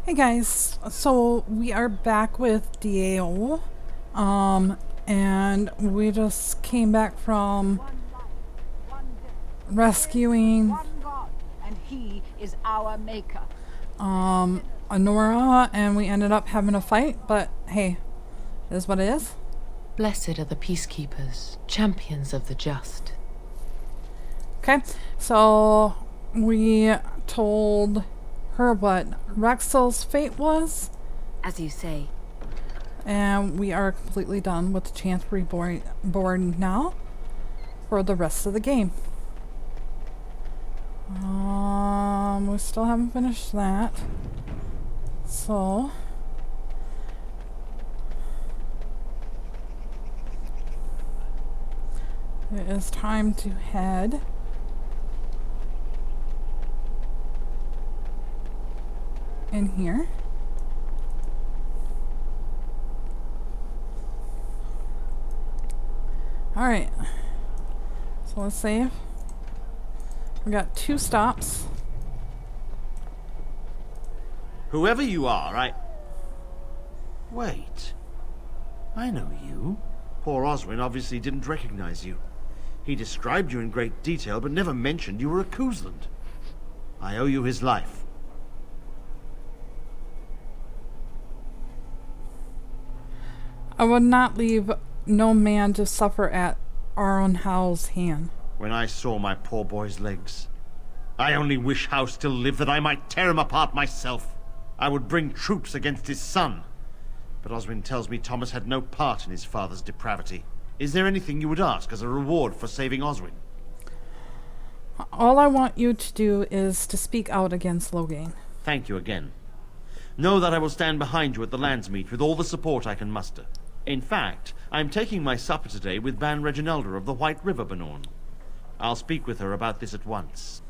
Hey guys, so we are back with DAO, and we just came back from rescuing One God, and He is our Maker. Anora, and we ended up having a fight, but hey, it is what it is. Blessed are the peacekeepers, champions of the just. Okay, so we told her what Rexel's fate was, As you say. and we are completely done with the Chance Reborn board now for the rest of the game. We still haven't finished that. So it is time to head in here. Alright. So let's save. We got 2 stops. Whoever you are, Wait. I know you. Poor Oswin obviously didn't recognize you. He described you in great detail, but never mentioned you were a Cousland. I owe you his life. I would not leave no man to suffer at Aronhow's hand. When I saw my poor boy's legs, I only wish Howe still lived that I might tear him apart myself. I would bring troops against his son. But Oswin tells me Thomas had no part in his father's depravity. Is there anything you would ask as a reward for saving Oswin? All I want you to do is to speak out against Logain. Thank you again. Know that I will stand behind you at the landsmeet with all the support I can muster. In fact, I am taking my supper today with Ban Reginalda of the White River Benorn. I'll speak with her about this at once.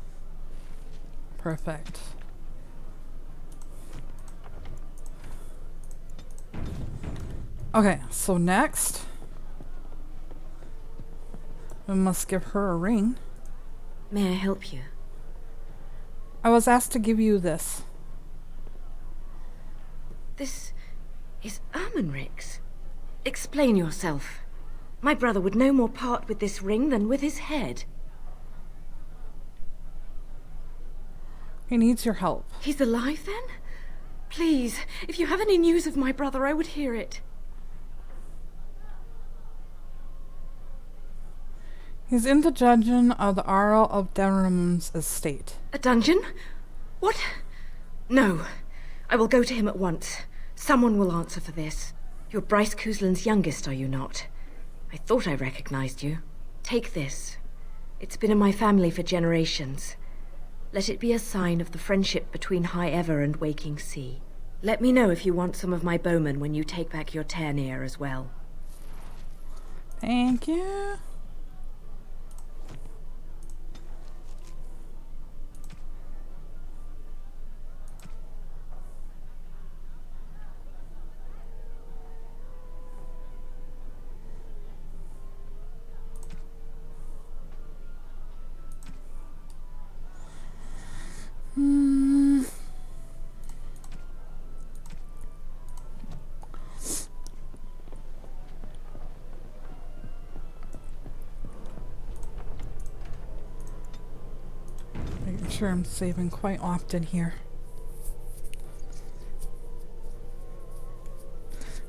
Perfect. Okay, so next we must give her a ring. May I help you? I was asked to give you this. This is Ermenric's. Explain yourself. My brother would no more part with this ring than with his head. He needs your help. He's alive then? Please, if you have any news of my brother, I would hear it. He's in the dungeon of the Earl of Denham's estate. A dungeon? What? No. I will go to him at once. Someone will answer for this. You're Bryce Cousland's youngest, are you not? I thought I recognized you. Take this. It's been in my family for generations. Let it be a sign of the friendship between High Ever and Waking Sea. Let me know if you want some of my bowmen when you take back your Tairneer as well. Thank you. Making sure I'm saving quite often here.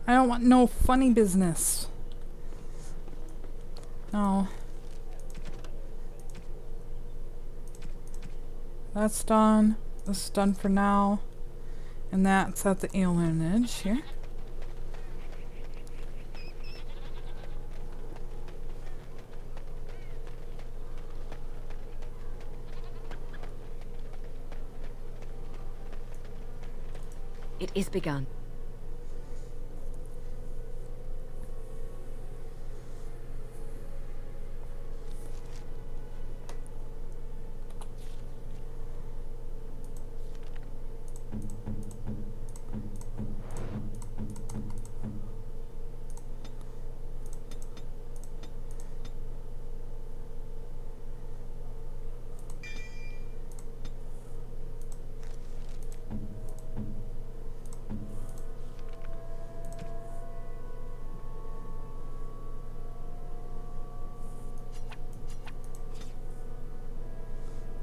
I don't want no funny business. No. That's done. This is done for now. And that's at the Alienage here. It is begun.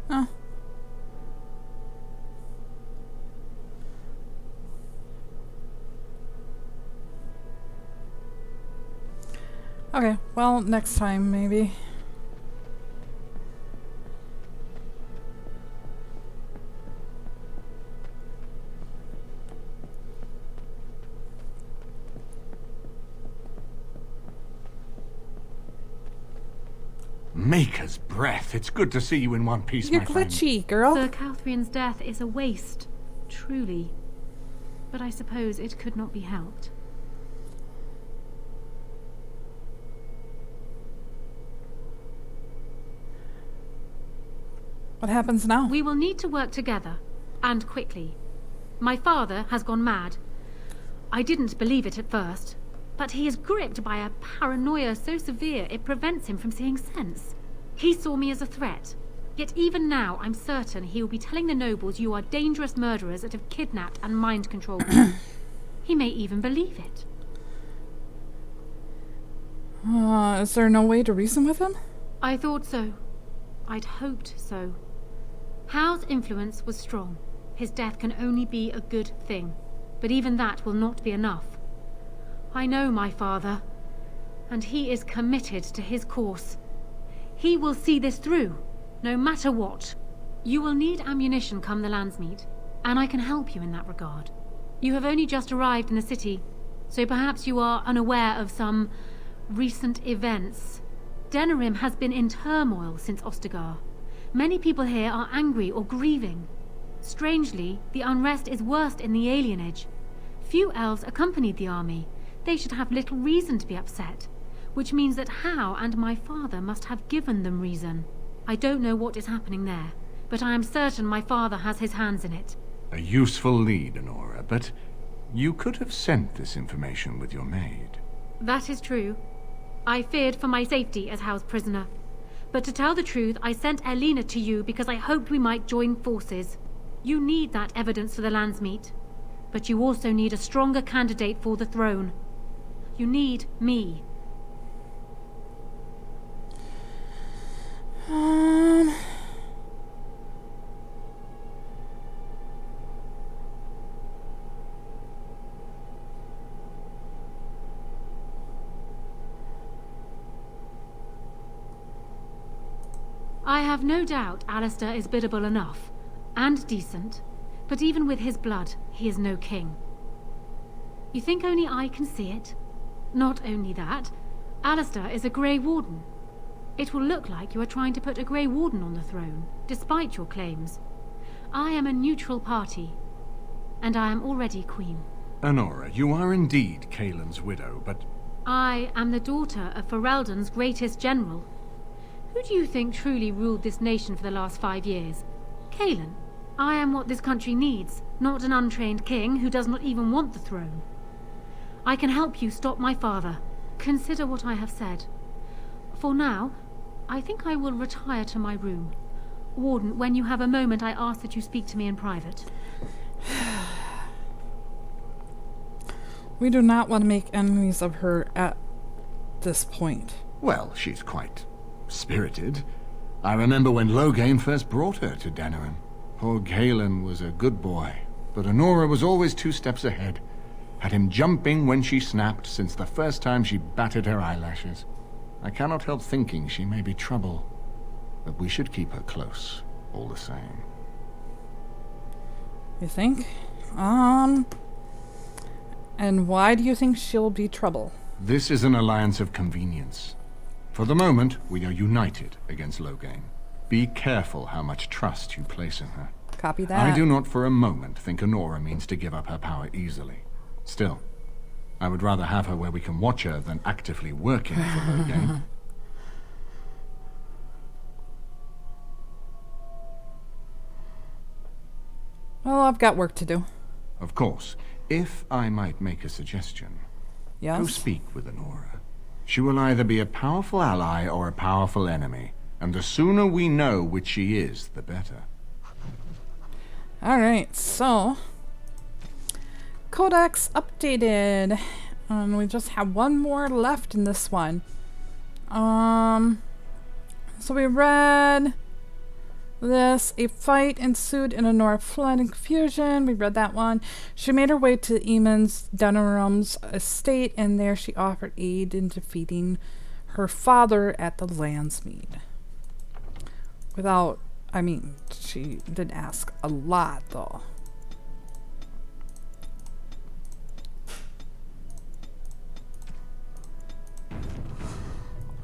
Oh. Okay, well, next time, maybe. Maker's breath. It's good to see you in one piece, You're my friend. glitchy, girl. Sir Calthrian's death is a waste, truly. But I suppose it could not be helped. What happens now? We will need to work together, and quickly. My father has gone mad. I didn't believe it at first, but he is gripped by a paranoia so severe it prevents him from seeing sense. He saw me as a threat, yet even now I'm certain he will be telling the nobles you are dangerous murderers that have kidnapped and mind-controlled me. He may even believe it. Is there no way to reason with him? I thought so. I'd hoped so. Howe's influence was strong. His death can only be a good thing, but even that will not be enough. I know my father, and he is committed to his course. He will see this through, no matter what. You will need ammunition come the landsmeet, and I can help you in that regard. You have only just arrived in the city, so perhaps you are unaware of some recent events. Denerim has been in turmoil since Ostagar. Many people here are angry or grieving. Strangely, the unrest is worst in the Alienage. Few elves accompanied the army. They should have little reason to be upset, which means that How and my father must have given them reason. I don't know what is happening there, but I am certain my father has his hands in it. A useful lead, Anora, but you could have sent this information with your maid. That is true. I feared for my safety as Howe's prisoner. But to tell the truth, I sent Elena to you because I hoped we might join forces. You need that evidence for the landsmeet. But you also need a stronger candidate for the throne. You need me. I have no doubt Alistair is biddable enough, and decent, but even with his blood, he is no king. You think only I can see it? Not only that, Alistair is a Grey Warden. It will look like you are trying to put a Grey Warden on the throne, despite your claims. I am a neutral party, and I am already queen. Anora, you are indeed Kaelin's widow, but I am the daughter of Ferelden's greatest general. Who do you think truly ruled this nation for the last 5 years? Kaelin. I am what this country needs, not an untrained king who does not even want the throne. I can help you stop my father. Consider what I have said. For now, I think I will retire to my room. Warden, when you have a moment, I ask that you speak to me in private. We do not want to make enemies of her at this point. well, she's quite spirited. I remember when Loghain first brought her to Denerim. Poor Galen was a good boy, but Anora was always 2 steps ahead. Had him jumping when she snapped since the first time she batted her eyelashes. I cannot help thinking she may be trouble, but we should keep her close, all the same. You think? And why do you think she'll be trouble? This is an alliance of convenience. For the moment, we are united against Loghain. Be careful how much trust you place in her. Copy that. I do not for a moment think Anora means to give up her power easily. Still, I would rather have her where we can watch her than actively working for Loghain. Well, I've got work to do. Of course, if I might make a suggestion, Yes? go speak with Anora. She will either be a powerful ally or a powerful enemy, and the sooner we know which she is, the better. Alright, so... Codex updated. We just have one more left in this one. So we read this. A fight ensued and Anora fled in confusion. We read that one. She made her way to Eamon's Denarum's estate, and there she offered aid in defeating her father at the landsmeet. She did ask a lot, though.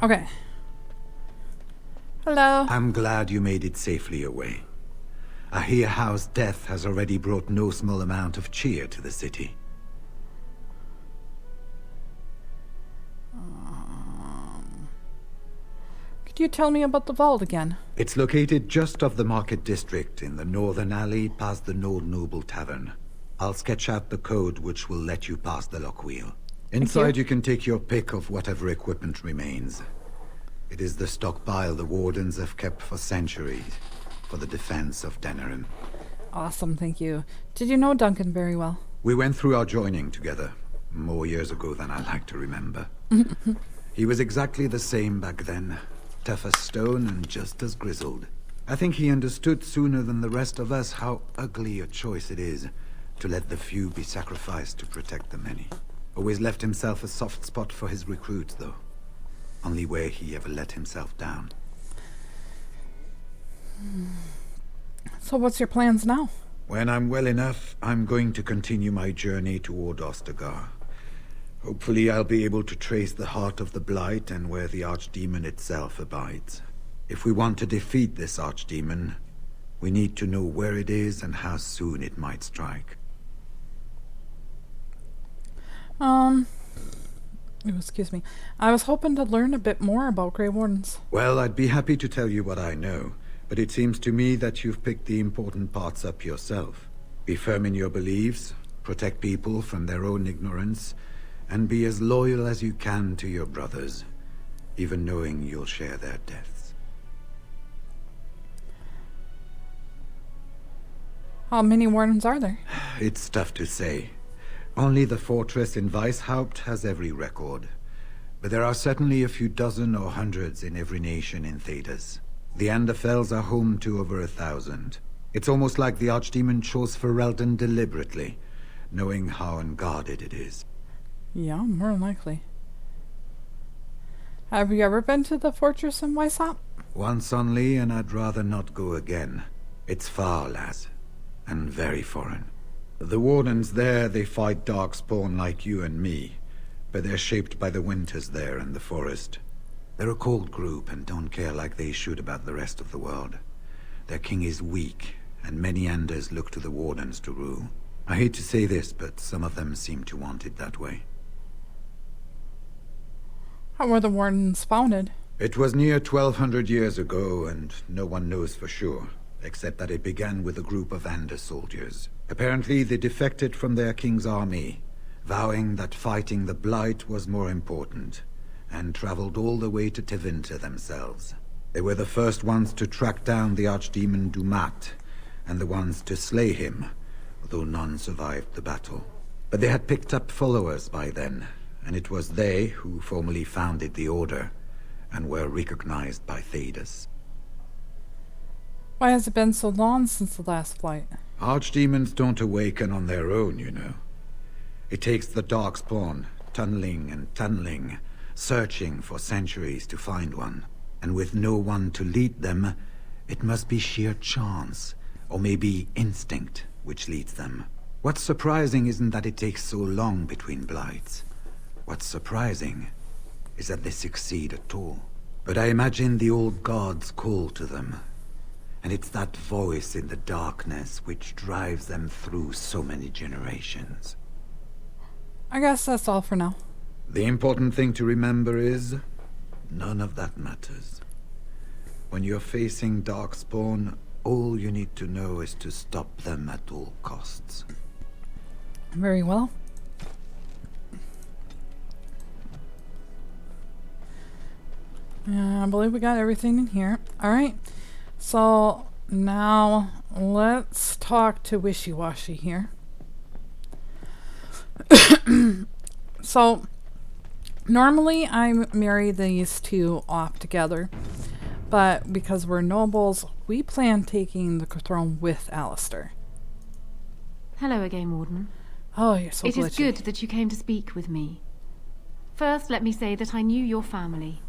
Okay. Hello. I'm glad you made it safely away. I hear Howe's death has already brought no small amount of cheer to the city. Could you tell me about the vault again? It's located just off the market district in the northern alley past the Old Noble Tavern. I'll sketch out the code which will let you pass the lock wheel. Inside you can take your pick of whatever equipment remains. It is the stockpile the Wardens have kept for centuries for the defense of Denerim. Awesome, thank you. Did you know Duncan very well? We went through our joining together, more years ago than I like to remember. He was exactly the same back then. Tough as stone and just as grizzled. I think he understood sooner than the rest of us how ugly a choice it is to let the few be sacrificed to protect the many. Always left himself a soft spot for his recruits, though. Only where he ever let himself down. So what's your plans now? When I'm well enough, I'm going to continue my journey toward Ostagar. Hopefully I'll be able to trace the heart of the Blight and where the Archdemon itself abides. If we want to defeat this Archdemon, we need to know where it is and how soon it might strike. Excuse me. I was hoping to learn a bit more about Grey Wardens. Well, I'd be happy to tell you what I know, but it seems to me that you've picked the important parts up yourself. Be firm in your beliefs, protect people from their own ignorance, and be as loyal as you can to your brothers, even knowing you'll share their deaths. How many Wardens are there? It's tough to say. Only the fortress in Weishaupt has every record. But there are certainly a few dozen or hundreds in every nation in Thedas. The Anderfells are home to over 1,000. It's almost like the Archdemon chose Ferelden deliberately, knowing how unguarded it is. Yeah, more than likely. Have you ever been to the fortress in Weishaupt? Once only, and I'd rather not go again. It's far, lass, and very foreign. The Wardens there, they fight Darkspawn like you and me, but they're shaped by the winters there and the forest. They're a cold group and don't care like they should about the rest of the world. Their king is weak, and many Anders look to the Wardens to rule. I hate to say this, but some of them seem to want it that way. How were the Wardens founded? It was near 1,200 years ago, and no one knows for sure, except that it began with a group of Ander soldiers. Apparently, they defected from their king's army, vowing that fighting the Blight was more important, and traveled all the way to Tevinter themselves. They were the first ones to track down the Archdemon Dumat, and the ones to slay him, though none survived the battle. But they had picked up followers by then, and it was they who formally founded the Order, and were recognized by Thedas. Why has it been so long since the last flight? Archdemons don't awaken on their own, you know. It takes the Darkspawn, tunneling and tunneling, searching for centuries to find one. And with no one to lead them, it must be sheer chance, or maybe instinct, which leads them. What's surprising isn't that it takes so long between Blights. What's surprising is that they succeed at all. But I imagine the old gods call to them. And it's that voice in the darkness which drives them through so many generations. I guess that's all for now. The important thing to remember is, none of that matters. When you're facing Darkspawn, all you need to know is to stop them at all costs. Very well. I believe we got everything in here. Alright. So, now, let's talk to Wishy-Washy here. So, normally I marry these two off together. but because we're nobles, we plan taking the throne with Alistair. Hello again, Warden. Oh, you're so It is glitchy. good that you came to speak with me. First, let me say that I knew your family.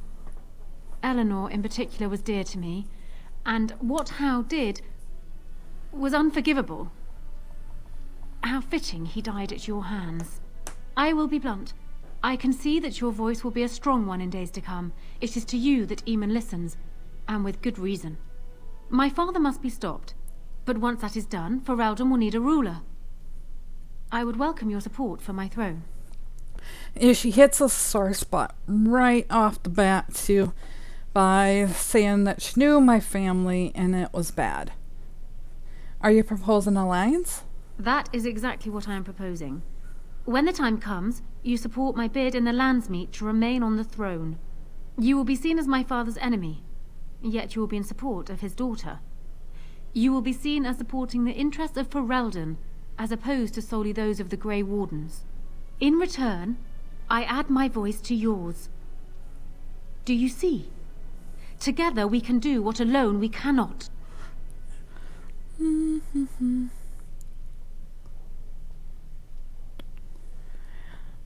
Eleanor, in particular, was dear to me, and what Hal did was unforgivable. How fitting he died at your hands. I will be blunt. I can see that your voice will be a strong one in days to come. It is to you that Eamon listens, and with good reason. My father must be stopped, but once that is done, Ferelden will need a ruler. I would welcome your support for my throne. Yeah, she hits a sore spot right off the bat, too, by saying that she knew my family and it was bad. Are you proposing an alliance? That is exactly what I am proposing. When the time comes, you support my bid in the landsmeet to remain on the throne. You will be seen as my father's enemy, yet you will be in support of his daughter. You will be seen as supporting the interests of Ferelden, as opposed to solely those of the Grey Wardens. In return, I add my voice to yours. Do you see? Together we can do what alone we cannot.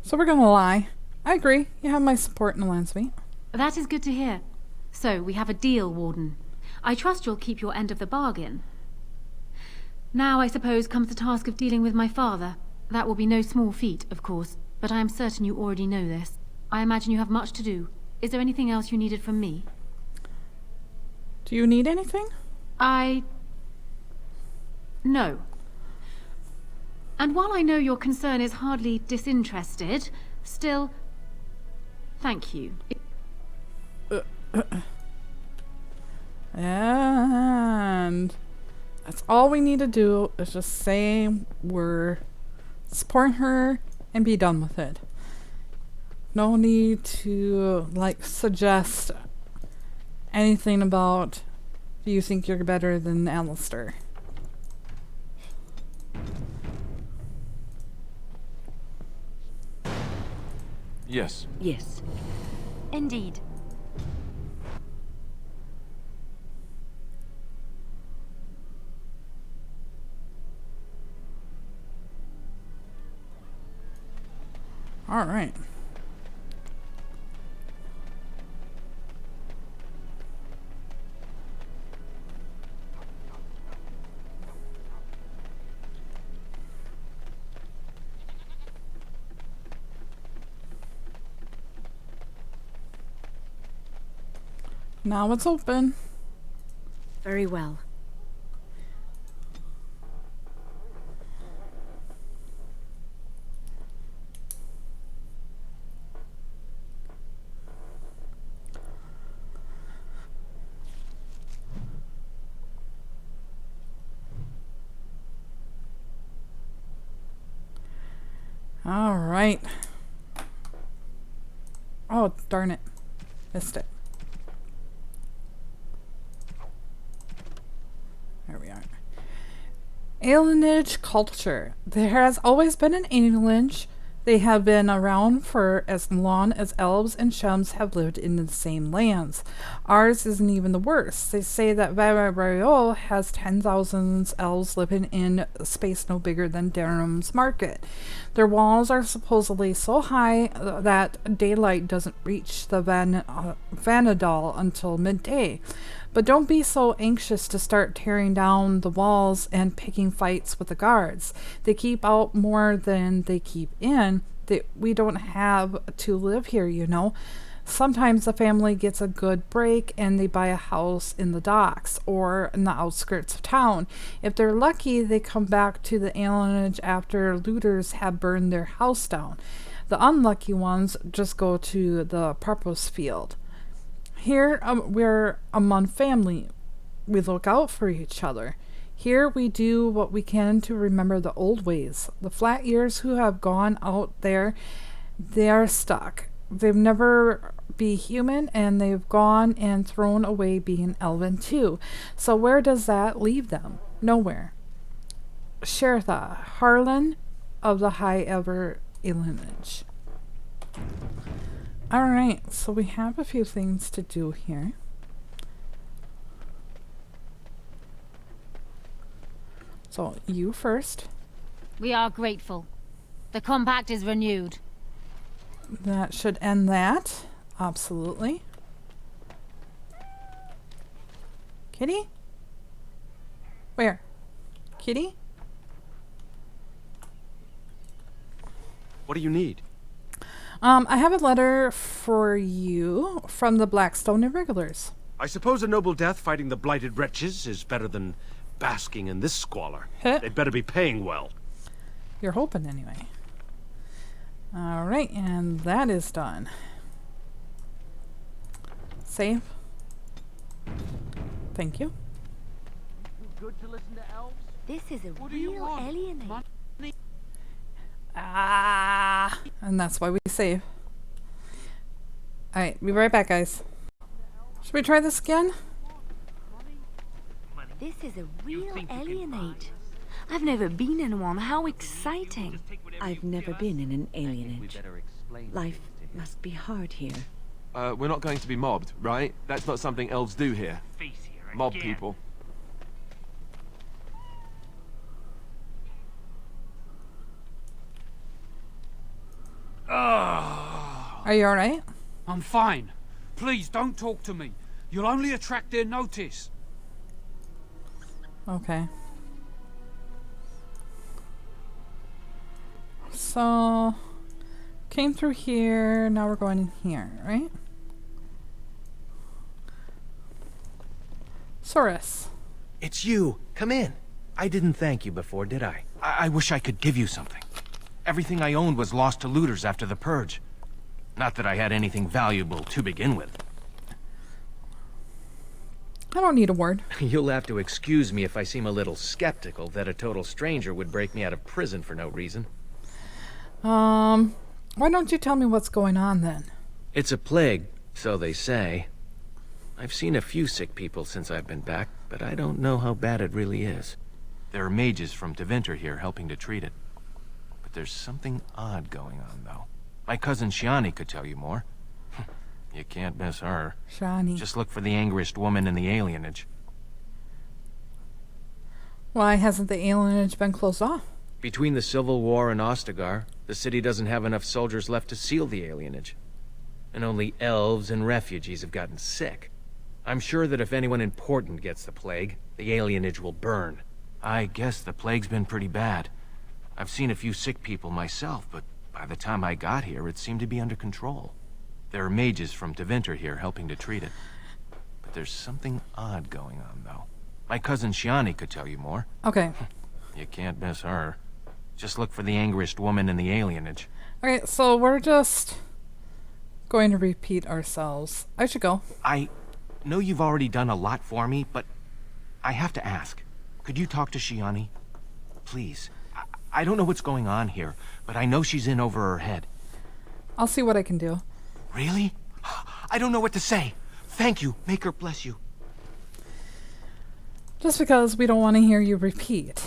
So we're gonna lie. I agree. You have my support in the landsmeet. That is good to hear. So we have a deal, Warden. I trust you'll keep your end of the bargain. Now, I suppose, comes the task of dealing with my father. That will be no small feat, of course, but I am certain you already know this. I imagine you have much to do. Is there anything else you needed from me? Do you need anything? No. And while I know your concern is hardly disinterested, still, thank you. And that's all we need to do is just say we're supporting her and be done with it. No need to, like, suggest anything about, do you think you're better than Alistair? Yes. Yes. Indeed. All right. Now it's open. Very well. All right. Oh, darn it. Missed it. There we are. Alienage culture. There has always been an alienage. They have been around for as long as elves and shums have lived in the same lands. Ours isn't even the worst. They say that Varabariol has 10,000 elves living in space no bigger than Durham's market. Their walls are supposedly so high that daylight doesn't reach the Vanadal until midday. But don't be so anxious to start tearing down the walls and picking fights with the guards. They keep out more than they keep in. We don't have to live here, you know. Sometimes the family gets a good break and they buy a house in the docks or in the outskirts of town. If they're lucky, they come back to the alienage after looters have burned their house down. The unlucky ones just go to the purpose field. Here, we're among family. We look out for each other. Here we do what we can to remember the old ways. The flat ears who have gone out there, they are stuck. They've never be human, and they've gone and thrown away being elven too. So where does that leave them? Nowhere. Shertha, Harlan of the High Ever Alienage. Alright, so we have a few things to do here. So, you first. We are grateful. The compact is renewed. That should end that. Absolutely. Kitty? Where? Kitty? What do you need? I have a letter for you from the Blackstone Irregulars. I suppose a noble death fighting the blighted wretches is better than basking in this squalor. Huh? They'd better be paying well. You're hoping anyway. Alright, and that is done. Save. Thank you. Good to listen to elves? This is a What do you real want? alienage. Ah, and that's why we save. Alright, be right back, guys. Should we try this again? This is a real alienage. I've never been in one. How exciting. I've never been in an alienage. Life must be hard here. We're not going to be mobbed, right? That's not something elves do here. Mob people. Are you alright? I'm fine. Please don't talk to me. You'll only attract their notice. Okay. So, came through here, now we're going in here, right? Saurus. It's you. Come in. I didn't thank you before, did I? I wish I could give you something. Everything I owned was lost to looters after the purge. Not that I had anything valuable to begin with. I don't need a word. You'll have to excuse me if I seem a little skeptical that a total stranger would break me out of prison for no reason. Why don't you tell me what's going on then? It's a plague, so they say. I've seen a few sick people since I've been back, but I don't know how bad it really is. There are mages from Deventer here helping to treat it. But there's something odd going on, though. My cousin Shiani could tell you more. You can't miss her. Shani. Just look for the angriest woman in the alienage. Why hasn't the alienage been closed off? Between the Civil War and Ostagar, the city doesn't have enough soldiers left to seal the alienage. And only elves and refugees have gotten sick. I'm sure that if anyone important gets the plague, the alienage will burn. I guess the plague's been pretty bad. I've seen a few sick people myself, but by the time I got here, it seemed to be under control. There are mages from Deventer here helping to treat it. But there's something odd going on, though. My cousin Shiani could tell you more. Okay. You can't miss her. Just look for the angriest woman in the alienage. Okay, so we're just going to repeat ourselves. I should go. I know you've already done a lot for me, but I have to ask. Could you talk to Shiani? Please. I don't know what's going on here, but I know she's in over her head. I'll see what I can do. Really? I don't know what to say. Thank you. Make her bless you. Just because we don't want to hear you repeat.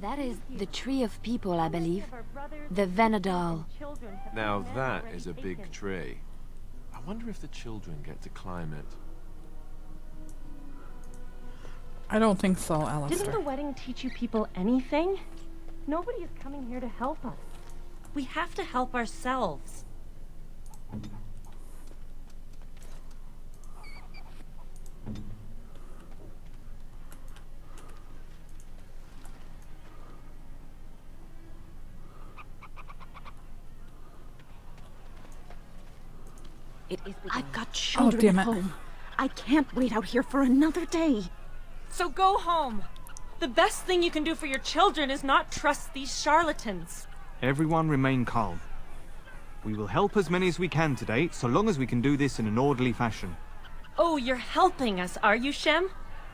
That is the Tree of People, I believe. The Venadal. Now that is a big tree. I wonder if the children get to climb it. I don't think so, Alistair. Didn't the wedding teach you people anything? Nobody is coming here to help us. We have to help ourselves. I've got children at home. I can't wait out here for another day. So go home. The best thing you can do for your children is not trust these charlatans. Everyone remain calm. We will help as many as we can today, so long as we can do this in an orderly fashion. Oh, you're helping us, are you, Shem?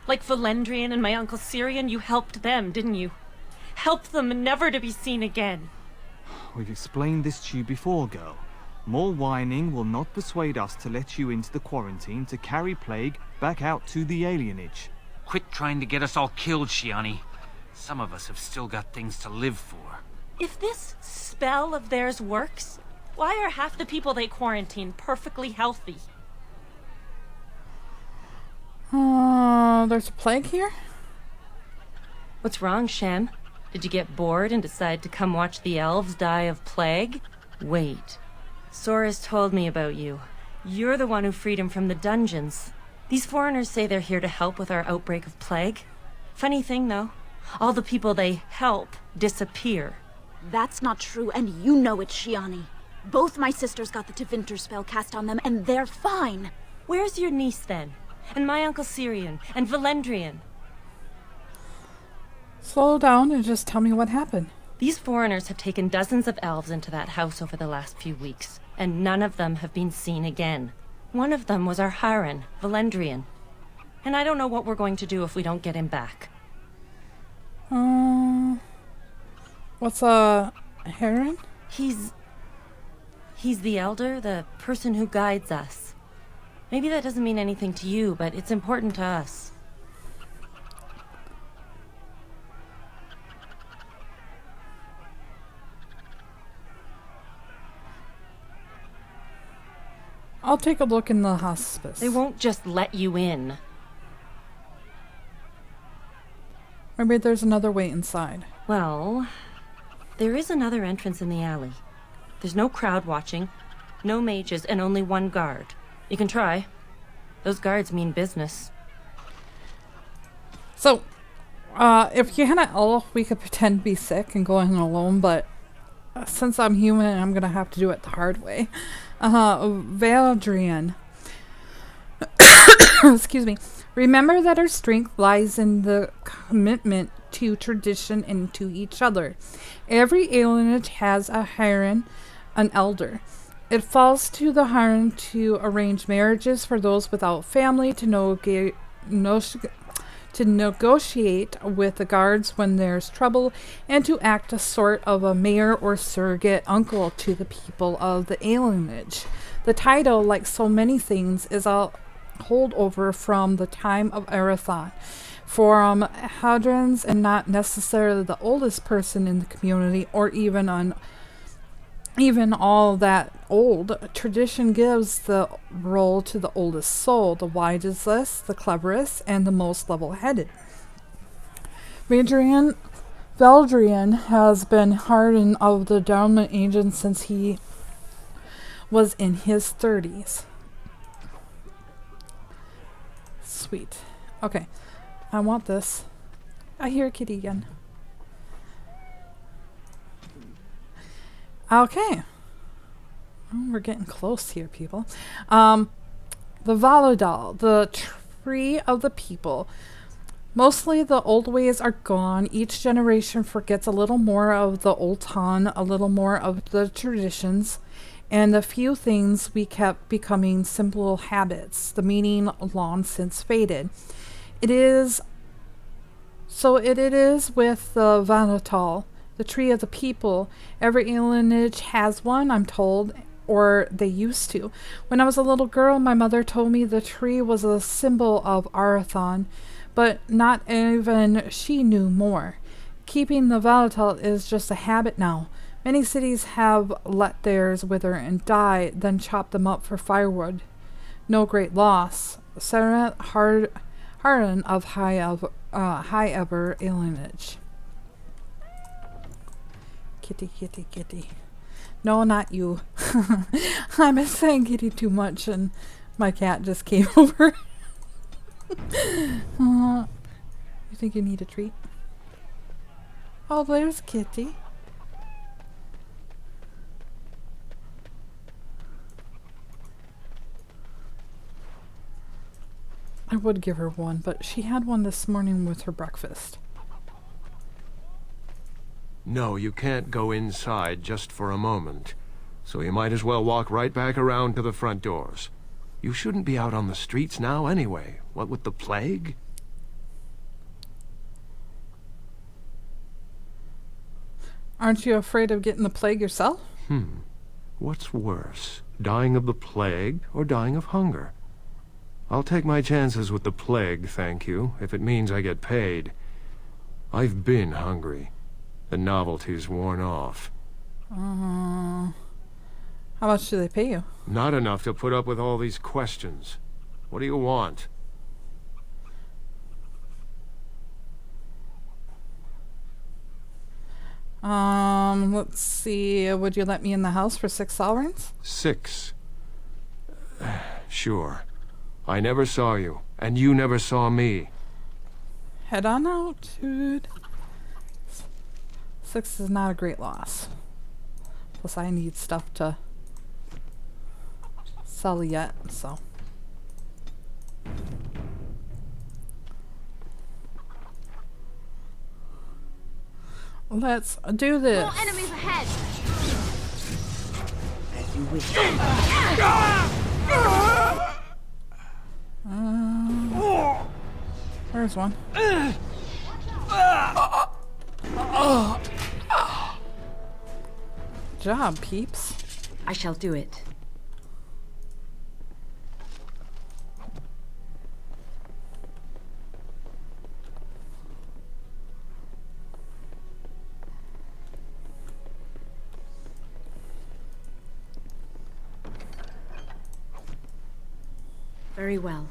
Like Valendrian and my Uncle Syrian, you helped them, didn't you? Help them never to be seen again. We've explained this to you before, girl. More whining will not persuade us to let you into the quarantine to carry plague back out to the alienage. Quit trying to get us all killed, Shiani. Some of us have still got things to live for. If this spell of theirs works, why are half the people they quarantine perfectly healthy? There's a plague here? What's wrong, Shem? Did you get bored and decide to come watch the elves die of plague? Wait. Sora's told me about you. You're the one who freed him from the dungeons. These foreigners say they're here to help with our outbreak of plague. Funny thing, though. All the people they help disappear. That's not true, and you know it, Shiani. Both my sisters got the Tevinter spell cast on them, and they're fine. Where's your niece, then? And my Uncle Syrian? And Valendrian? Slow down and just tell me what happened. These foreigners have taken dozens of elves into that house over the last few weeks, and none of them have been seen again. One of them was our Haran, Valendrian. And I don't know what we're going to do if we don't get him back. What's a Haran? He's the elder, the person who guides us. Maybe that doesn't mean anything to you, but it's important to us. I'll take a look in the hospice. They won't just let you in. Maybe there's another way inside. Well, there is another entrance in the alley. There's no crowd watching, no mages, and only one guard. You can try. Those guards mean business. So, if you had an elf, we could pretend to be sick and go in alone, but since I'm human, I'm gonna have to do it the hard way. Valdrian. Excuse me. Remember that our strength lies in the commitment to tradition and to each other. Every alienage has a Haran, an elder. It falls to the Haran to arrange marriages for those without family, to negotiate with the guards when there's trouble, and to act a sort of a mayor or surrogate uncle to the people of the alienage. The title, like so many things, is a holdover from the time of Arathon. From Hadrans, and not necessarily the oldest person in the community, or even all that old. Tradition gives the role to the oldest soul, the wisest, the cleverest, and the most level-headed. Valdrian has been Harden of the Downman Agent since he was in his 30s. Sweet. Okay. I want this. I hear a kitty again. Okay. Oh, we're getting close here, people. The Valodal, the tree of the people. Mostly the old ways are gone. Each generation forgets a little more of the old ton, a little more of the traditions, and the few things we kept becoming simple habits, the meaning long since faded. It is with the Vanatal, the tree of the people. Every alienage has one, I'm told, or they used to. When I was a little girl, my mother told me the tree was a symbol of Arathon, but not even she knew more. Keeping the Vanatal is just a habit now. Many cities have let theirs wither and die, then chop them up for firewood. No great loss. Sarah Harden of High Ever Alienage. Kitty, kitty, kitty. No, not you. I've been saying kitty too much and my cat just came over. You think you need a treat? Oh, there's Kitty. I would give her one, but she had one this morning with her breakfast. No, you can't go inside just for a moment. So you might as well walk right back around to the front doors. You shouldn't be out on the streets now anyway. What with the plague? Aren't you afraid of getting the plague yourself? What's worse, dying of the plague or dying of hunger? I'll take my chances with the plague, thank you, if it means I get paid. I've been hungry. The novelty's worn off. How much do they pay you? Not enough to put up with all these questions. What do you want? Let's see. Would you let me in the house for 6 sovereigns? 6. Sure. I never saw you, and you never saw me. Head on out, dude. 6 is not a great loss. Plus, I need stuff to sell yet, so. Let's do this. More enemies ahead. As you wish. Where's one? Job, peeps. I shall do it. Very well.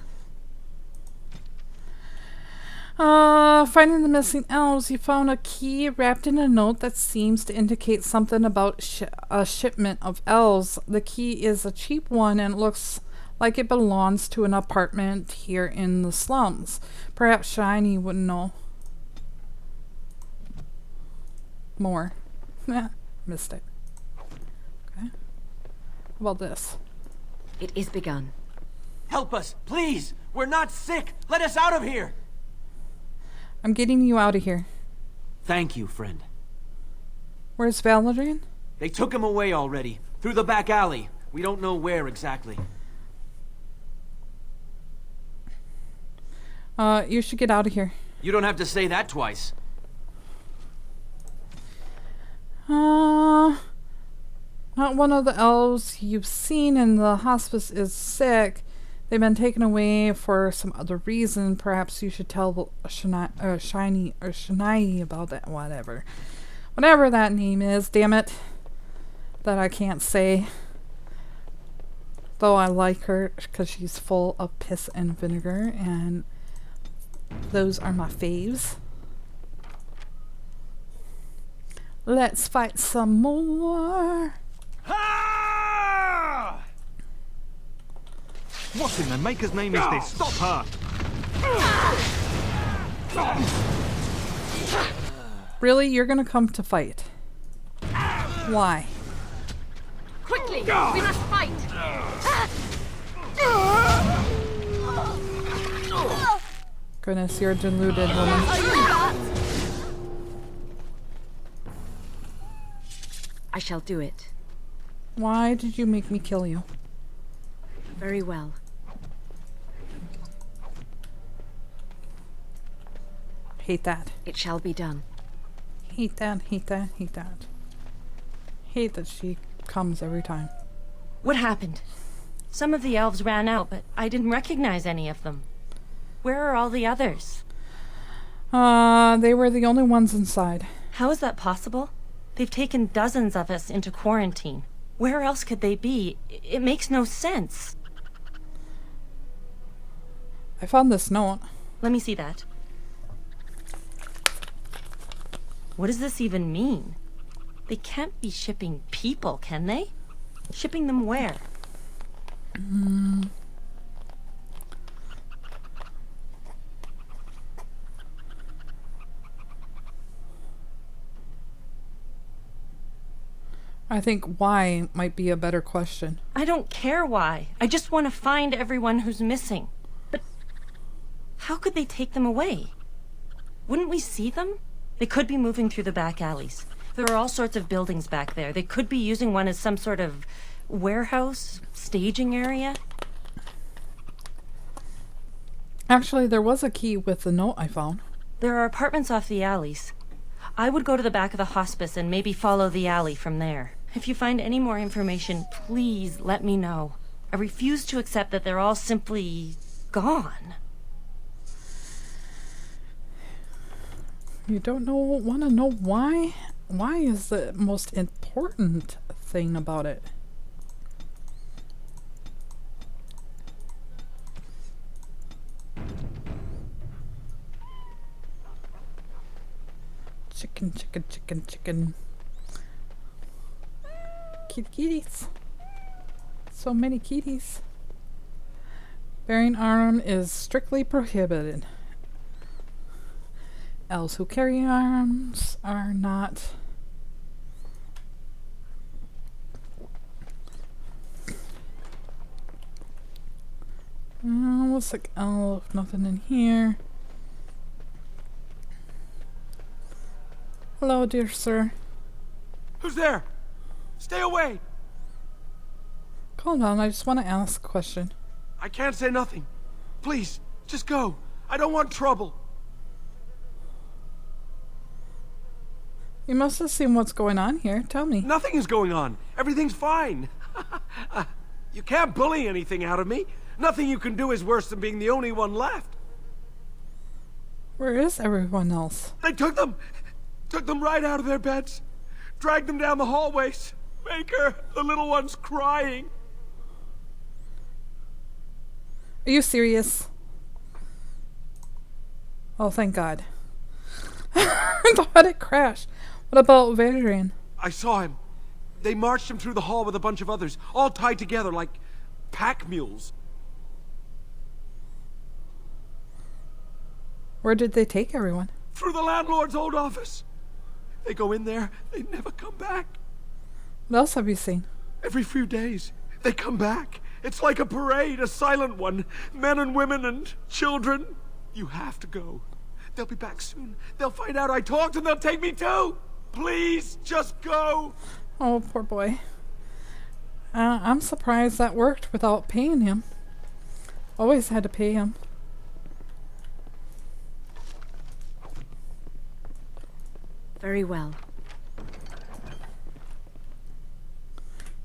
Finding the missing elves, you found a key wrapped in a note that seems to indicate something about a shipment of elves. The key is a cheap one and it looks like it belongs to an apartment here in the slums. Perhaps Shiny would know more. Missed it. Okay. How about this? It is begun. Help us, please! We're not sick! Let us out of here! I'm getting you out of here. Thank you, friend. Where's Valerian? They took him away already. Through the back alley. We don't know where exactly. You should get out of here. You don't have to say that twice. Not one of the elves you've seen in the hospice is sick. They've been taken away for some other reason. Perhaps you should tell Shiny or Shania about that. Whatever that name is. Damn it, that I can't say. Though I like her because she's full of piss and vinegar, and those are my faves. Let's fight some more. What in the maker's name is this? Stop her! Really? You're gonna come to fight? Why? Quickly! We must fight! Goodness, you're a deluded woman. I shall do it. Why did you make me kill you? Very well. Hate that. It shall be done. Hate that, hate that, hate that. Hate that she comes every time. What happened? Some of the elves ran out, but I didn't recognize any of them. Where are all the others? They were the only ones inside. How is that possible? They've taken dozens of us into quarantine. Where else could they be? It makes no sense. I found this note. Let me see that. What does this even mean? They can't be shipping people, can they? Shipping them where? I think why might be a better question. I don't care why. I just want to find everyone who's missing. But how could they take them away? Wouldn't we see them? They could be moving through the back alleys. There are all sorts of buildings back there. They could be using one as some sort of warehouse, staging area. Actually, there was a key with the note I found. There are apartments off the alleys. I would go to the back of the hospice and maybe follow the alley from there. If you find any more information, please let me know. I refuse to accept that they're all simply gone. You don't want to know why? Why is the most important thing about it? Chicken, chicken, chicken, chicken. Kitty kitties. So many kitties. Bearing arm is strictly prohibited. Elves who carry arms are not. Looks like elf, nothing in here. Hello, dear sir. Who's there? Stay away! Calm down, I just want to ask a question. I can't say nothing. Please, just go. I don't want trouble. You must have seen what's going on here. Tell me. Nothing is going on. Everything's fine. You can't bully anything out of me. Nothing you can do is worse than being the only one left. Where is everyone else? They took them right out of their beds. Dragged them down the hallways. Maker, the little one's crying. Are you serious? Oh, thank God. I thought it crashed. What about Valerian? I saw him. They marched him through the hall with a bunch of others, all tied together like pack mules. Where did they take everyone? Through the landlord's old office. They go in there, they never come back. What else have you seen? Every few days, they come back. It's like a parade, a silent one. Men and women and children. You have to go. They'll be back soon. They'll find out I talked and they'll take me too. Please, just go. Oh, poor boy. I'm surprised that worked without paying him. Always had to pay him. Very well.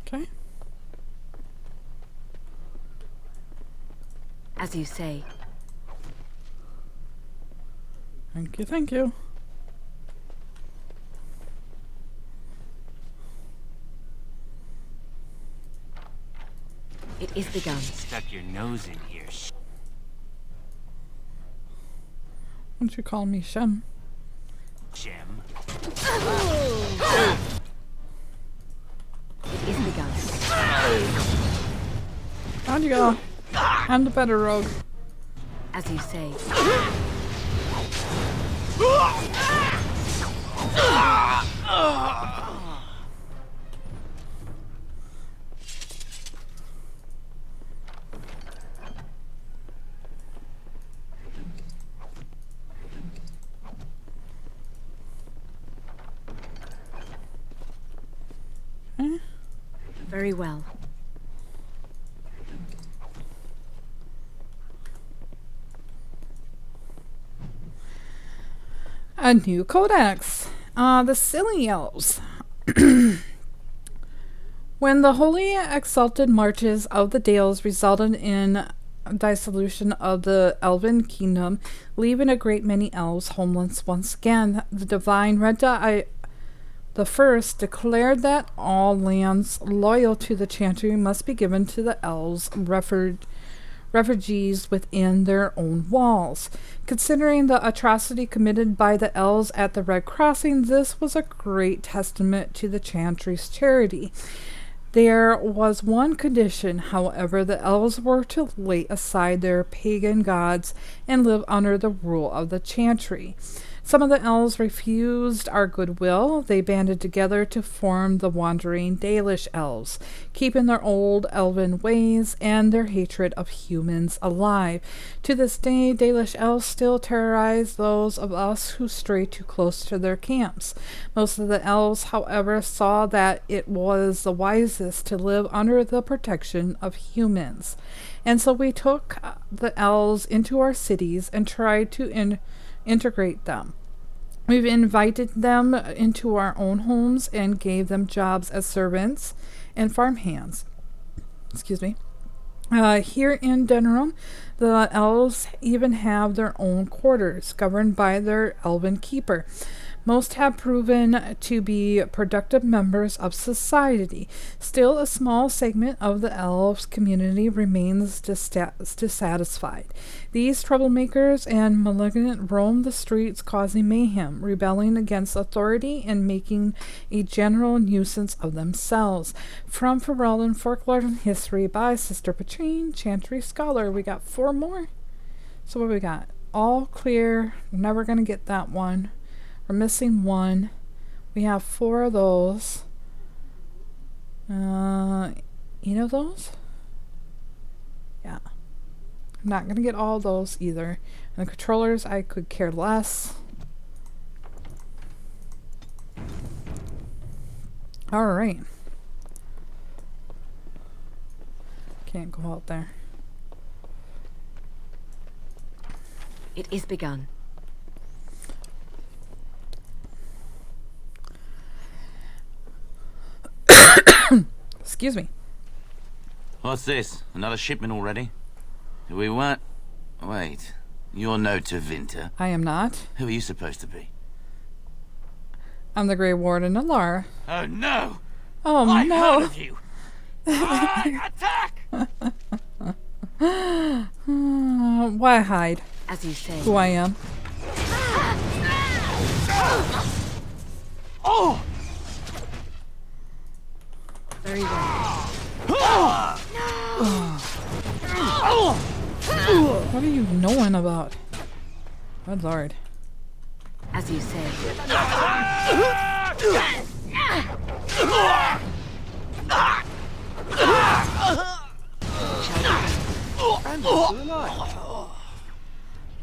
Okay. As you say. Thank you, thank you. It is begun. Stuck your nose in here. Why don't you call me Shem? Shem. It is begun. How'd you go? I'm the better rogue. As you say. Very well. A new codex. The Silly Elves. When the holy exalted marches of the Dales resulted in dissolution of the Elven kingdom, leaving a great many elves homeless once again, the divine Reda the First declared that all lands loyal to the Chantry must be given to the elves refugees within their own walls. Considering the atrocity committed by the elves at the Red Crossing, this was a great testament to the Chantry's charity. There was one condition, however: the elves were to lay aside their pagan gods and live under the rule of the Chantry. Some of the elves refused our goodwill. They banded together to form the Wandering Dalish Elves, keeping their old elven ways and their hatred of humans alive. To this day, Dalish elves still terrorize those of us who stray too close to their camps. Most of the elves, however, saw that it was the wisest to live under the protection of humans. And so we took the elves into our cities and tried to integrate them. We've invited them into our own homes and gave them jobs as servants and farm hands. Excuse me. Here in Denerim, the elves even have their own quarters, governed by their elven keeper. Most have proven to be productive members of society. Still, a small segment of the elves community remains dissatisfied. These troublemakers and malignant roam the streets, causing mayhem, rebelling against authority, and making a general nuisance of themselves. From Ferelden, Folklore and History by Sister Patrine, Chantry Scholar. We got 4 more. So what we got? All clear. Never gonna get that one. We're missing 1. We have 4 of those. Any of those? Yeah. I'm not going to get all those either. And the controllers, I could care less. Alright. Can't go out there. It is begun. Excuse me. What's this? Another shipment already? We weren't... Wait. You're no Tevinter. I am not. Who are you supposed to be? I'm the Grey Warden Alara. Oh no! Oh I've no! heard of you! Attack! Why hide? As you say. Who I am. Oh! Very well. What are you knowing about? Good lord. As you say.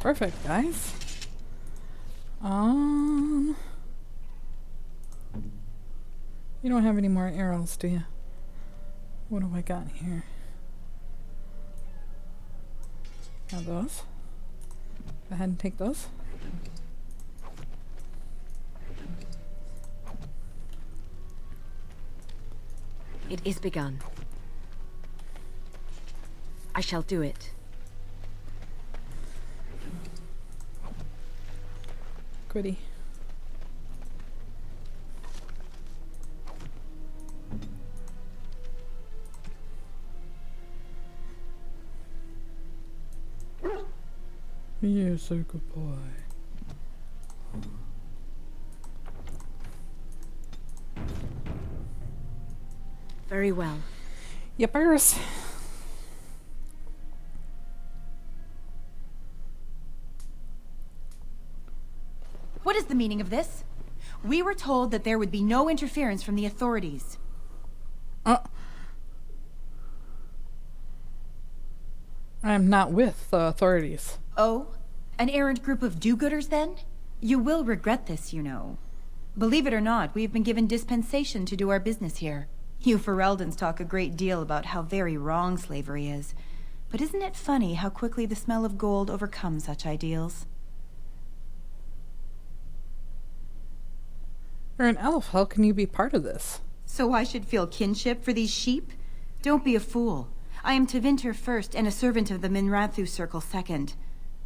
Perfect, guys. You don't have any more arrows, do you? What have I got here? Got those. Go ahead and take those. It is begun. I shall do it. Goody. You're so good boy. Very well. Yippers. What is the meaning of this? We were told that there would be no interference from the authorities. I'm not with the authorities. Oh? An errant group of do-gooders, then? You will regret this, you know. Believe it or not, we have been given dispensation to do our business here. You Fereldans talk a great deal about how very wrong slavery is. But isn't it funny how quickly the smell of gold overcomes such ideals? You're an elf. How can you be part of this? So I should feel kinship for these sheep? Don't be a fool. I am Tevinter first and a servant of the Minrathu Circle second.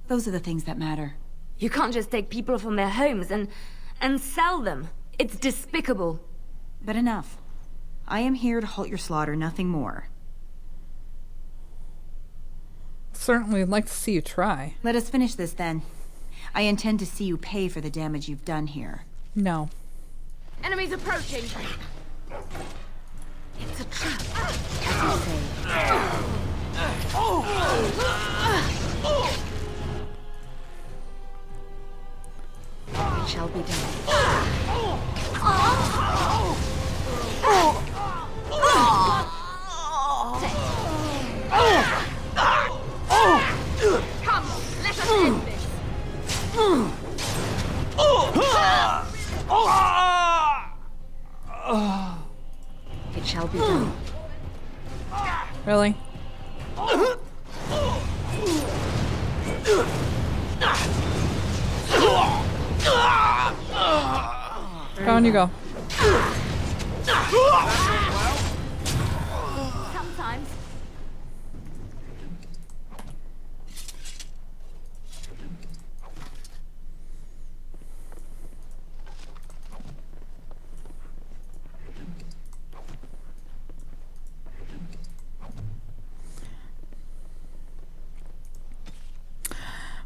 Those are the things that matter. You can't just take people from their homes and sell them. It's despicable. But enough. I am here to halt your slaughter, nothing more. Certainly would like to see you try. Let us finish this then. I intend to see you pay for the damage you've done here. No. Enemies approaching. It's a trap. As you say. It shall be done. Come, let us end this. It shall be done. Really? Down you go. Sometimes.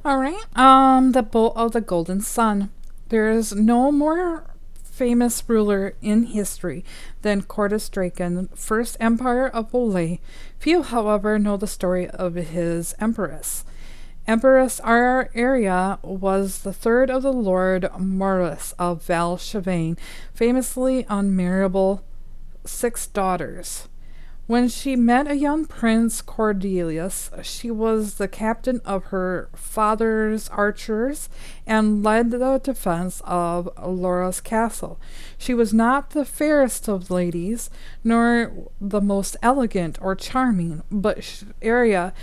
Alright, the Bolt of the Golden Sun. There is no more famous ruler in history than Cordus Draken, first Empire of Bolay. Few, however, know the story of his empress. Empress Aria was the third of the Lord Morris of Val Chavain, famously unmarriable 6 daughters. When she met a young prince, Cordelius, she was the captain of her father's archers and led the defense of Laura's castle. She was not the fairest of ladies, nor the most elegant or charming, but Aria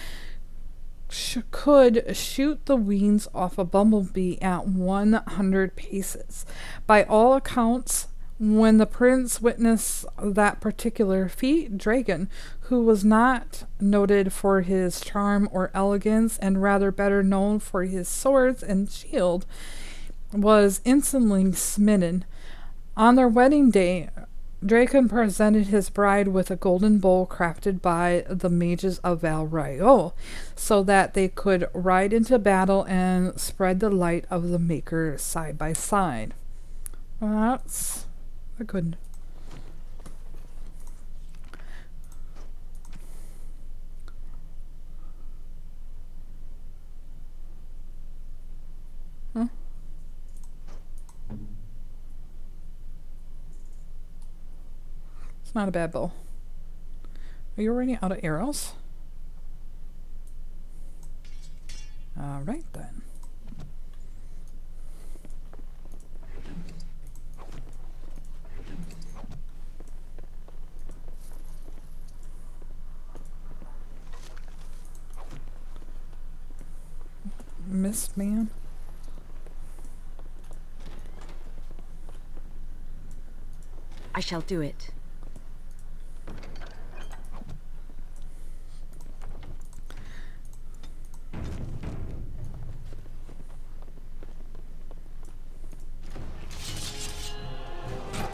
could shoot the wings off a bumblebee at 100 paces. By all accounts, when the prince witnessed that particular feat, Dragon, who was not noted for his charm or elegance and rather better known for his swords and shield, was instantly smitten. On their wedding day, Draken presented his bride with a golden bowl crafted by the mages of Val Royeaux, so that they could ride into battle and spread the light of the Maker side by side. Well, that's a good. Huh? It's not a bad bow. Are you already out of arrows? Alright then. Mist man. I shall do it.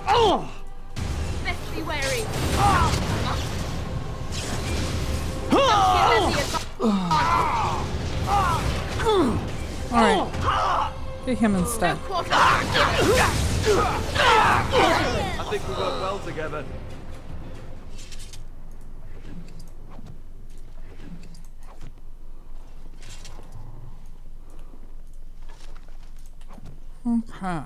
Oh! Best be wary. Alright. Get him instead. I think we work well together. Okay.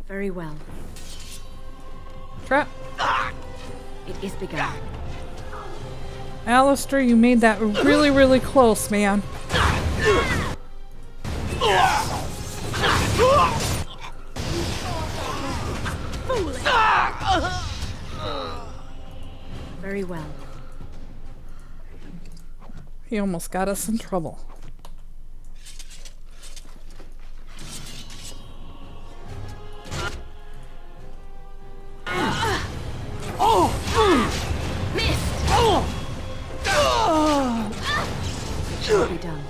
Very well. Trap. It is begun. Alistair, you made that really, really close, man. Very well. He almost got us in trouble. Shall be done.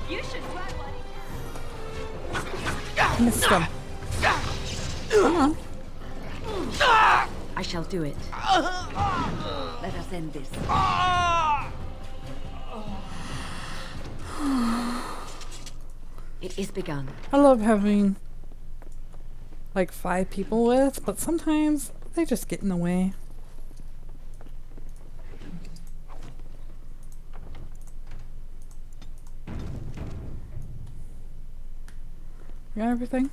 You should try one. Missed him. Come on. I shall do it. Let us end this. It is begun. I love having like 5 people with, but sometimes they just get in the way. You got everything?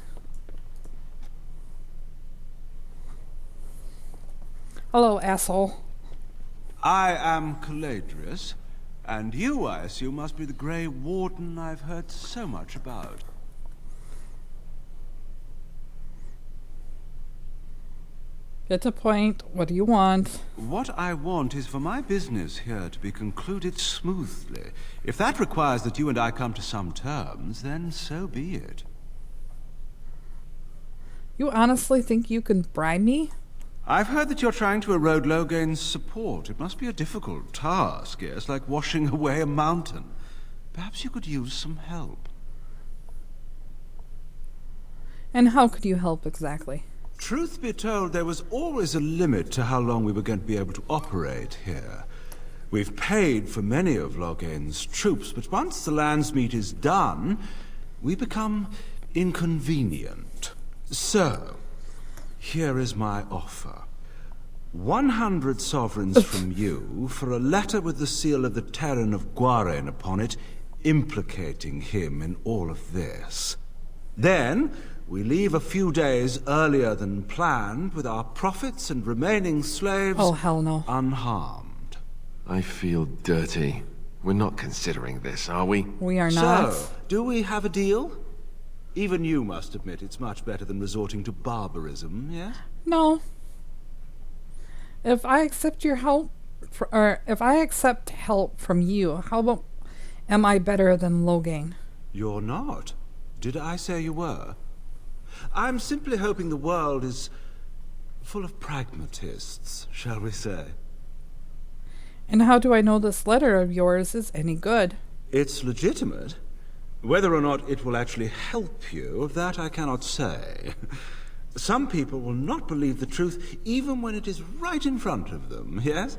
Hello, asshole. I am Caladrius, and you, I assume, must be the Grey Warden I've heard so much about. Get to point. What do you want? What I want is for my business here to be concluded smoothly. If that requires that you and I come to some terms, then so be it. You honestly think you can bribe me? I've heard that you're trying to erode Logain's support. It must be a difficult task, yes, like washing away a mountain. Perhaps you could use some help. And how could you help exactly? Truth be told, there was always a limit to how long we were going to be able to operate here. We've paid for many of Logain's troops, but once the landsmeet is done, we become inconvenient. So, here is my offer. 100 sovereigns from you for a letter with the seal of the Terran of Gwaren upon it, implicating him in all of this. Then, we leave a few days earlier than planned with our profits and remaining slaves unharmed. I feel dirty. We're not considering this, are we? We are not. So, do we have a deal? Even you must admit it's much better than resorting to barbarism, yes? No. If I accept your help, or if I accept help from you, how about, am I better than Logain? You're not. Did I say you were? I'm simply hoping the world is full of pragmatists, shall we say. And how do I know this letter of yours is any good? It's legitimate. Whether or not it will actually help you, that I cannot say. Some people will not believe the truth even when it is right in front of them, yes?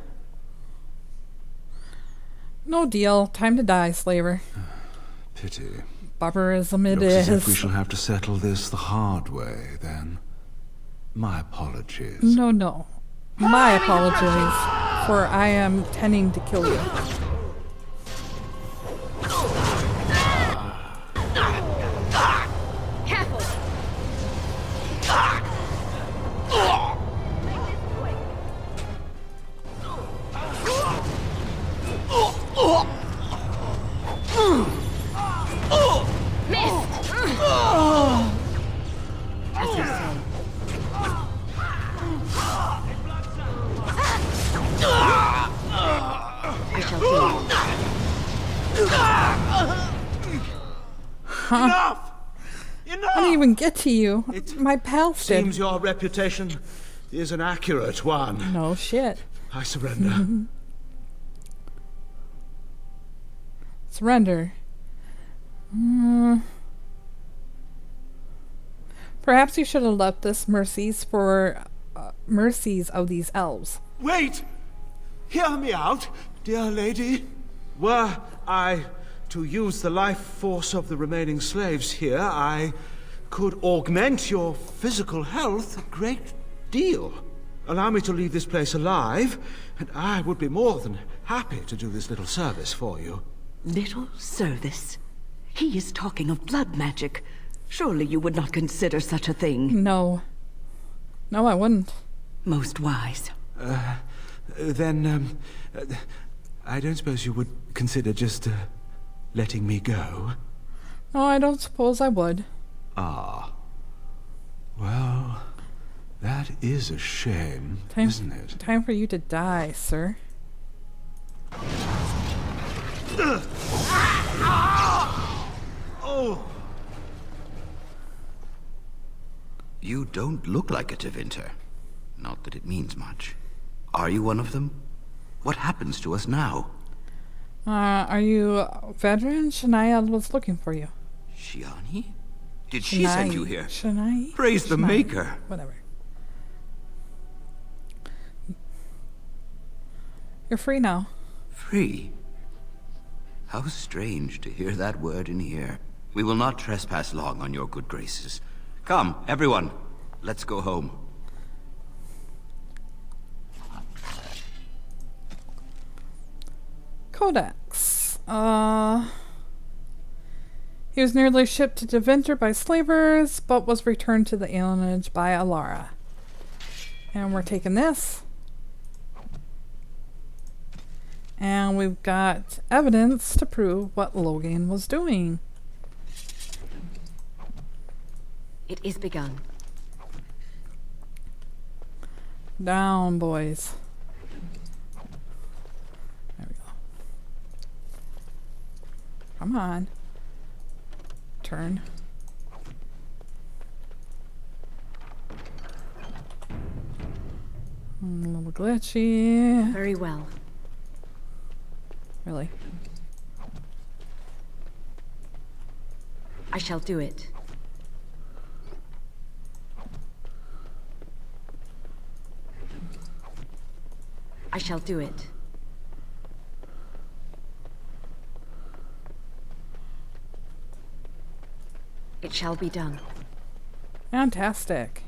No deal. Time to die, slaver. Pity. Barbarism it Looks is. as if we shall have to settle this the hard way, then. My apologies. No. My apologies, for I am tending to kill you. Careful! As you say. We shall do. Huh? Enough! I didn't even get to you. My pals did. Seems your reputation is an accurate one. No shit. I surrender. Surrender. Perhaps you should have left this mercies for mercies of these elves. Wait! Hear me out, dear lady. Were I to use the life force of the remaining slaves here, I could augment your physical health a great deal. Allow me to leave this place alive, and I would be more than happy to do this little service for you. Little service? He is talking of blood magic. Surely you would not consider such a thing. No. No, I wouldn't. Most wise. Then, I don't suppose you would consider just letting me go? No, I don't suppose I would. Ah. Well, that is a shame, isn't it? Time for you to die, sir. Oh! You don't look like a Tevinter. Not that it means much. Are you one of them? What happens to us now? Are you a veteran? Shania was looking for you. Shiani? Did she send you here? Shania? Praise the Maker. Whatever. You're free now. Free? How strange to hear that word in here. We will not trespass long on your good graces. Come, everyone. Let's go home. Codex. He was nearly shipped to Tevinter by slavers, but was returned to the Alienage by Alara. And we're taking this. And we've got evidence to prove what Logain was doing. It is begun. Down, boys. There we go. Come on. Turn. A little glitchy. Very well. Really? I shall do it. I shall do it. It shall be done. Fantastic.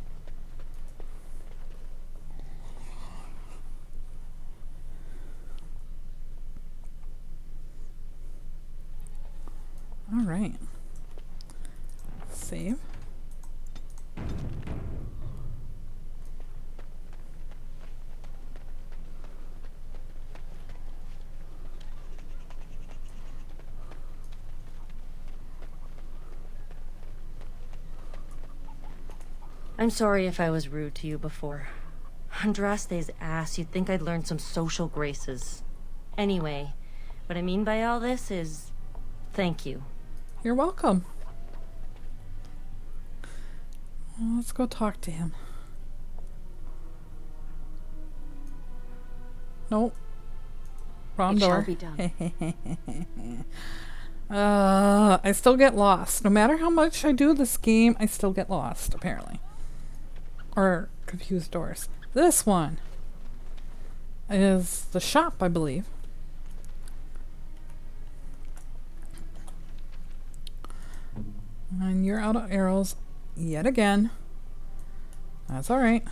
All right. Save. I'm sorry if I was rude to you before. Andraste's ass, you'd think I'd learned some social graces. Anyway, what I mean by all this is... thank you. You're welcome. Well, let's go talk to him. Nope. Wrong door. It shall be done. I still get lost. No matter how much I do this game, I still get lost, apparently. Or confused doors. This one is the shop, I believe. And you're out of arrows yet again. That's alright.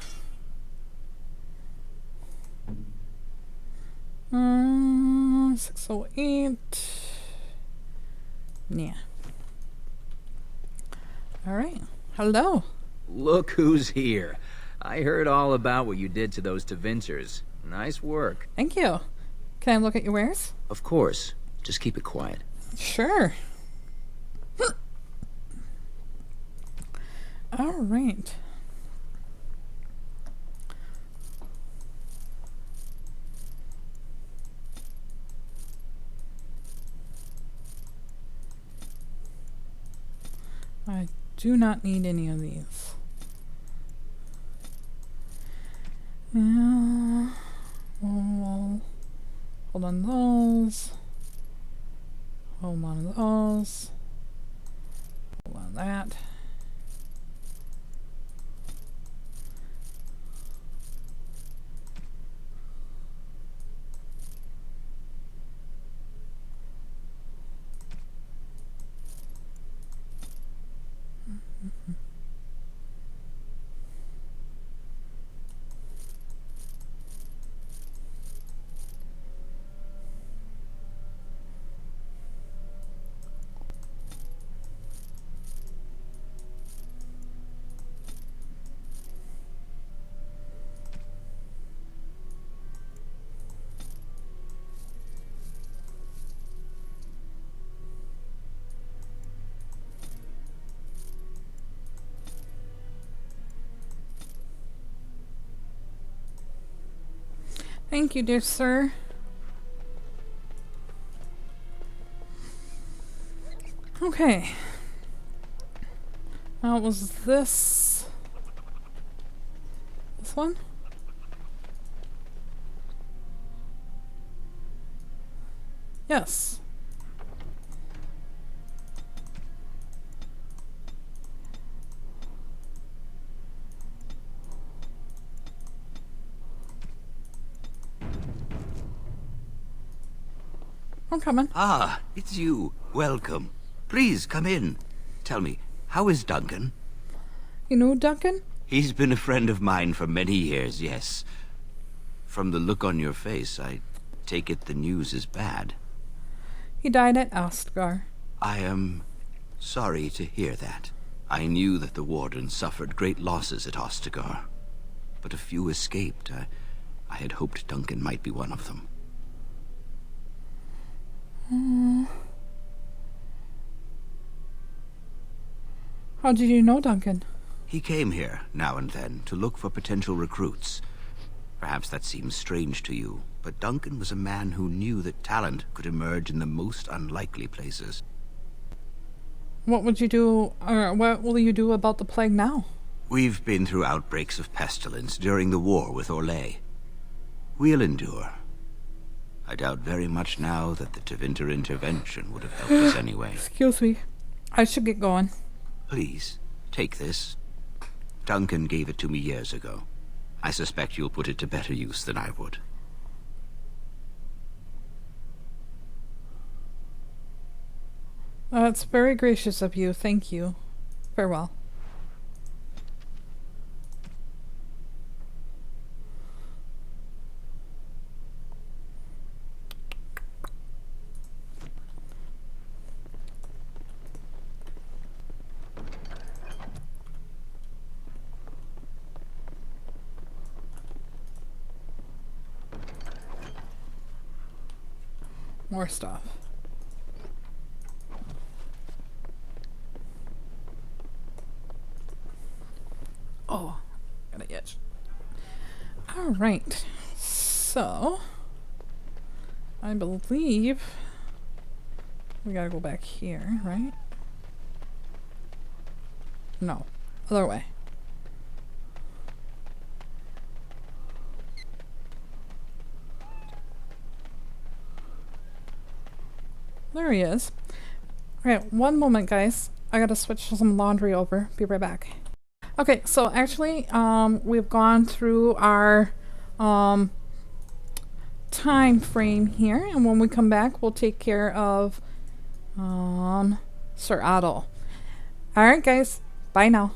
608. Yeah. Alright. Hello. Look who's here. I heard all about what you did to those Tevinters. Nice work. Thank you. Can I look at your wares? Of course. Just keep it quiet. Sure. Alright. I do not need any of these. Yeah. Well, hold on those. Hold on those. Hold on that. Thank you, dear sir. Okay. Now, was this one? Yes. I'm coming. Ah, it's you. Welcome. Please, come in. Tell me, how is Duncan? You know Duncan? He's been a friend of mine for many years, yes. From the look on your face, I take it the news is bad. He died at Astgar. I am sorry to hear that. I knew that the Warden suffered great losses at Ostagar, but a few escaped. I had hoped Duncan might be one of them. How did you know Duncan? He came here now and then to look for potential recruits. Perhaps that seems strange to you, but Duncan was a man who knew that talent could emerge in the most unlikely places. What would you do, or what will you do about the plague now? We've been through outbreaks of pestilence during the war with Orlais. We'll endure. I doubt very much now that the Tevinter intervention would have helped us anyway. Excuse me. I should get going. Please, take this. Duncan gave it to me years ago. I suspect you'll put it to better use than I would. It's very gracious of you. Thank you. Farewell. More stuff. Oh, got an itch. Alright, so I believe we gotta go back here, right? No, other way. There he is. Alright, one moment, guys. I gotta switch some laundry over. Be right back. Okay, so actually, we've gone through our time frame here, and when we come back, we'll take care of Sir Otto. Alright, guys. Bye now.